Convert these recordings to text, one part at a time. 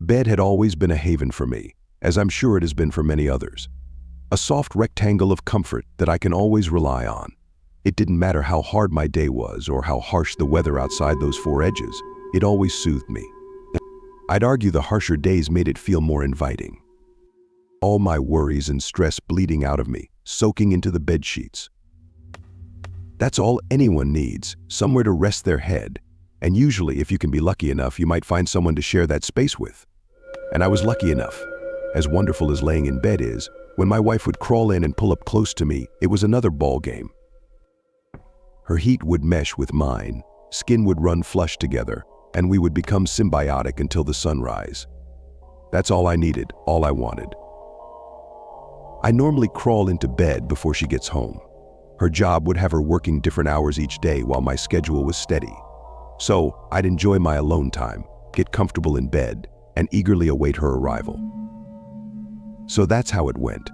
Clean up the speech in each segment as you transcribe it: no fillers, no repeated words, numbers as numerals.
Bed had always been a haven for me, as I'm sure it has been for many others. A soft rectangle of comfort that I can always rely on. It didn't matter how hard my day was or how harsh the weather outside those four edges, it always soothed me. I'd argue the harsher days made it feel more inviting. All my worries and stress bleeding out of me, soaking into the bed sheets. That's all anyone needs, somewhere to rest their head. And usually, if you can be lucky enough, you might find someone to share that space with. And I was lucky enough. As wonderful as laying in bed is, when my wife would crawl in and pull up close to me, it was another ball game. Her heat would mesh with mine, skin would run flush together, and we would become symbiotic until the sunrise. That's all I needed, all I wanted. I normally crawl into bed before she gets home. Her job would have her working different hours each day while my schedule was steady. So I'd enjoy my alone time, get comfortable in bed, and eagerly await her arrival. So that's how it went.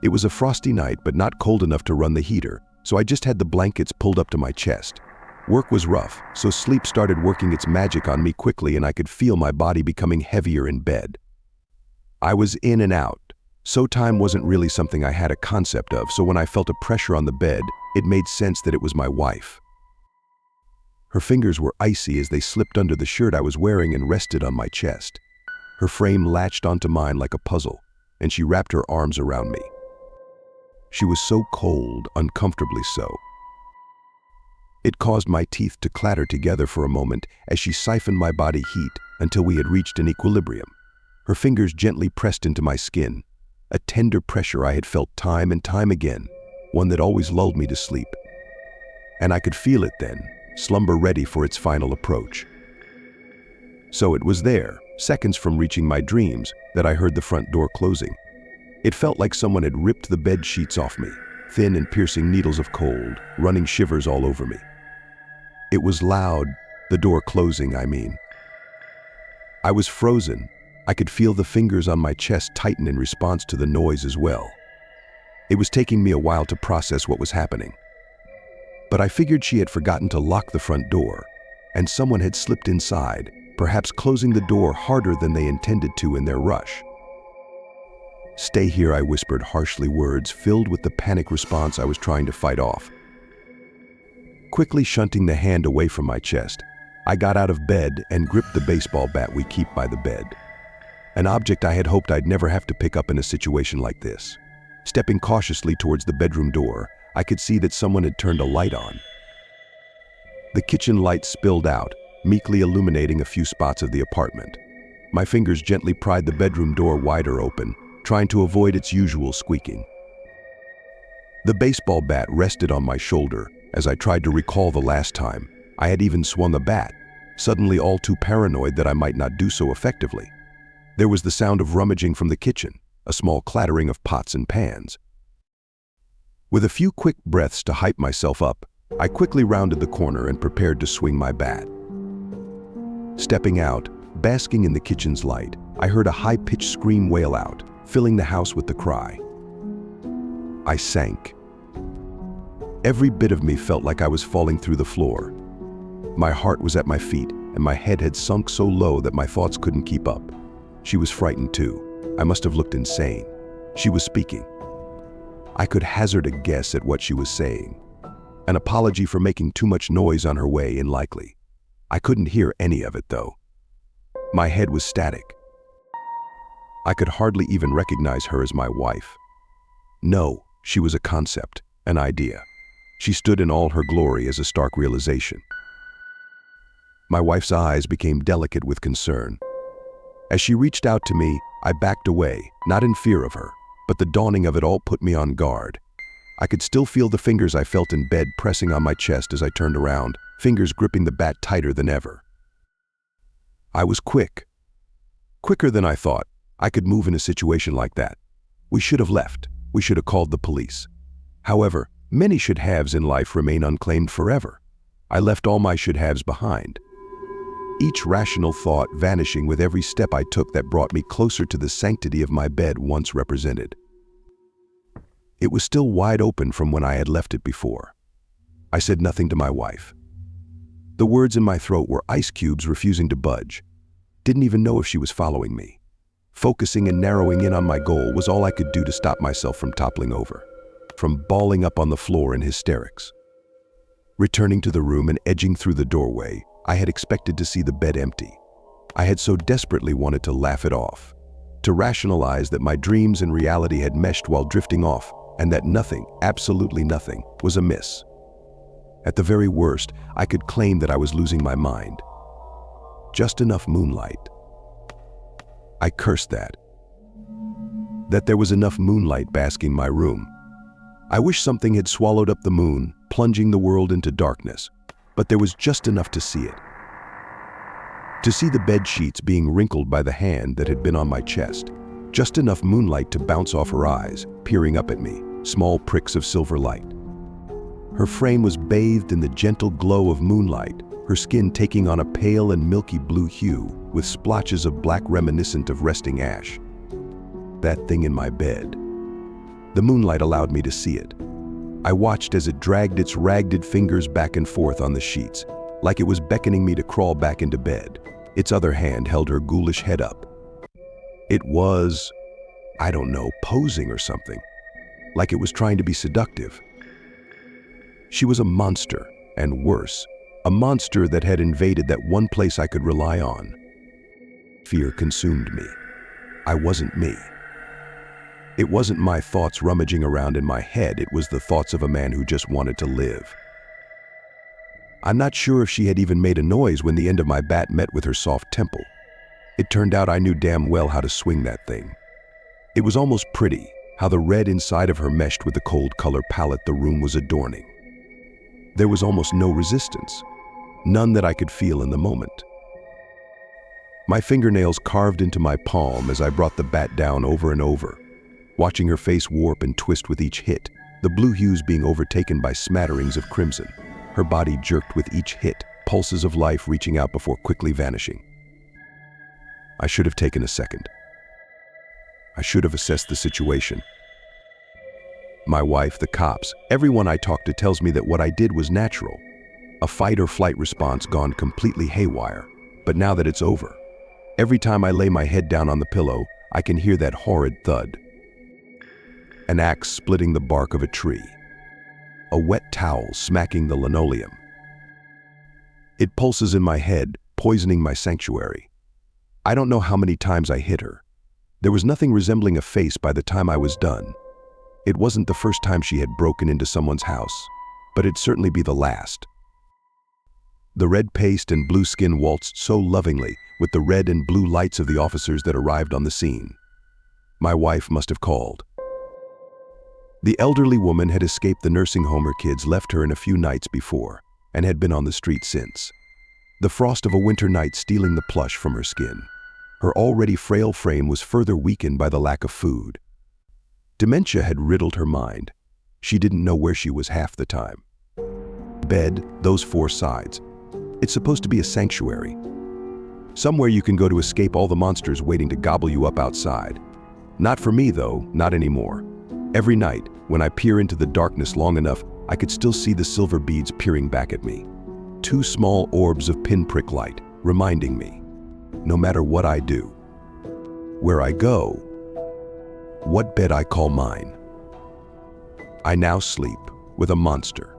It was a frosty night, but not cold enough to run the heater, so I just had the blankets pulled up to my chest. Work was rough, so sleep started working its magic on me quickly, and I could feel my body becoming heavier in bed. I was in and out, so time wasn't really something I had a concept of, so when I felt a pressure on the bed, it made sense that it was my wife. Her fingers were icy as they slipped under the shirt I was wearing and rested on my chest. Her frame latched onto mine like a puzzle, and she wrapped her arms around me. She was so cold, uncomfortably so. It caused my teeth to clatter together for a moment as she siphoned my body heat until we had reached an equilibrium. Her fingers gently pressed into my skin, a tender pressure I had felt time and time again, one that always lulled me to sleep. And I could feel it then, slumber ready for its final approach. So it was there, seconds from reaching my dreams, that I heard the front door closing. It felt like someone had ripped the bed sheets off me, thin and piercing needles of cold, running shivers all over me. It was loud, the door closing, I mean. I was frozen. I could feel the fingers on my chest tighten in response to the noise as well. It was taking me a while to process what was happening. But I figured she had forgotten to lock the front door, and someone had slipped inside, perhaps closing the door harder than they intended to in their rush. "Stay here," I whispered harshly, words filled with the panic response I was trying to fight off. Quickly shunting the hand away from my chest, I got out of bed and gripped the baseball bat we keep by the bed. An object I had hoped I'd never have to pick up in a situation like this. Stepping cautiously towards the bedroom door, I could see that someone had turned a light on. The kitchen light spilled out, meekly illuminating a few spots of the apartment. My fingers gently pried the bedroom door wider open, trying to avoid its usual squeaking. The baseball bat rested on my shoulder as I tried to recall the last time I had even swung a bat, suddenly all too paranoid that I might not do so effectively. There was the sound of rummaging from the kitchen, a small clattering of pots and pans. With a few quick breaths to hype myself up, I quickly rounded the corner and prepared to swing my bat. Stepping out, basking in the kitchen's light, I heard a high-pitched scream wail out, filling the house with the cry. I sank. Every bit of me felt like I was falling through the floor. My heart was at my feet, and my head had sunk so low that my thoughts couldn't keep up. She was frightened too. I must have looked insane. She was speaking. I could hazard a guess at what she was saying. An apology for making too much noise on her way in, likely. I couldn't hear any of it, though. My head was static. I could hardly even recognize her as my wife. No, she was a concept, an idea. She stood in all her glory as a stark realization. My wife's eyes became delicate with concern. As she reached out to me, I backed away, not in fear of her, but the dawning of it all put me on guard. I could still feel the fingers I felt in bed pressing on my chest as I turned around, fingers gripping the bat tighter than ever. I was quick. Quicker than I thought. I could move in a situation like that. We should have left. We should have called the police. However, many should-haves in life remain unclaimed forever. I left all my should-haves behind. Each rational thought vanishing with every step I took that brought me closer to the sanctity of my bed once represented. It was still wide open from when I had left it before. I said nothing to my wife. The words in my throat were ice cubes refusing to budge. Didn't even know if she was following me. Focusing and narrowing in on my goal was all I could do to stop myself from toppling over, from bawling up on the floor in hysterics. Returning to the room and edging through the doorway, I had expected to see the bed empty. I had so desperately wanted to laugh it off, to rationalize that my dreams and reality had meshed while drifting off, and that nothing, absolutely nothing, was amiss. At the very worst, I could claim that I was losing my mind. Just enough moonlight. I cursed that there was enough moonlight basking my room. I wish something had swallowed up the moon, plunging the world into darkness, but there was just enough to see it. To see the bed sheets being wrinkled by the hand that had been on my chest. Just enough moonlight to bounce off her eyes, peering up at me, small pricks of silver light. Her frame was bathed in the gentle glow of moonlight, her skin taking on a pale and milky blue hue, with splotches of black reminiscent of resting ash. That thing in my bed. The moonlight allowed me to see it. I watched as it dragged its ragged fingers back and forth on the sheets, like it was beckoning me to crawl back into bed. Its other hand held her ghoulish head up. It was, I don't know, posing or something, like it was trying to be seductive. She was a monster, and worse, a monster that had invaded that one place I could rely on. Fear consumed me. I wasn't me. It wasn't my thoughts rummaging around in my head, it was the thoughts of a man who just wanted to live. I'm not sure if she had even made a noise when the end of my bat met with her soft temple. It turned out I knew damn well how to swing that thing. It was almost pretty, how the red inside of her meshed with the cold color palette the room was adorning. There was almost no resistance, none that I could feel in the moment. My fingernails carved into my palm as I brought the bat down over and over, watching her face warp and twist with each hit, the blue hues being overtaken by smatterings of crimson. Her body jerked with each hit, pulses of life reaching out before quickly vanishing. I should have taken a second. I should have assessed the situation. My wife, the cops, everyone I talk to tells me that what I did was natural. A fight or flight response gone completely haywire. But now that it's over, every time I lay my head down on the pillow, I can hear that horrid thud. An axe splitting the bark of a tree. A wet towel smacking the linoleum. It pulses in my head, poisoning my sanctuary. I don't know how many times I hit her. There was nothing resembling a face by the time I was done. It wasn't the first time she had broken into someone's house, but it'd certainly be the last. The red paste and blue skin waltzed so lovingly with the red and blue lights of the officers that arrived on the scene. My wife must have called. The elderly woman had escaped the nursing home her kids left her in a few nights before, and had been on the street since. The frost of a winter night stealing the plush from her skin. Her already frail frame was further weakened by the lack of food. Dementia had riddled her mind. She didn't know where she was half the time. Bed, those four sides. It's supposed to be a sanctuary. Somewhere you can go to escape all the monsters waiting to gobble you up outside. Not for me though, not anymore. Every night, when I peer into the darkness long enough, I could still see the silver beads peering back at me. Two small orbs of pinprick light, reminding me, no matter what I do, where I go, what bed I call mine. I now sleep with a monster.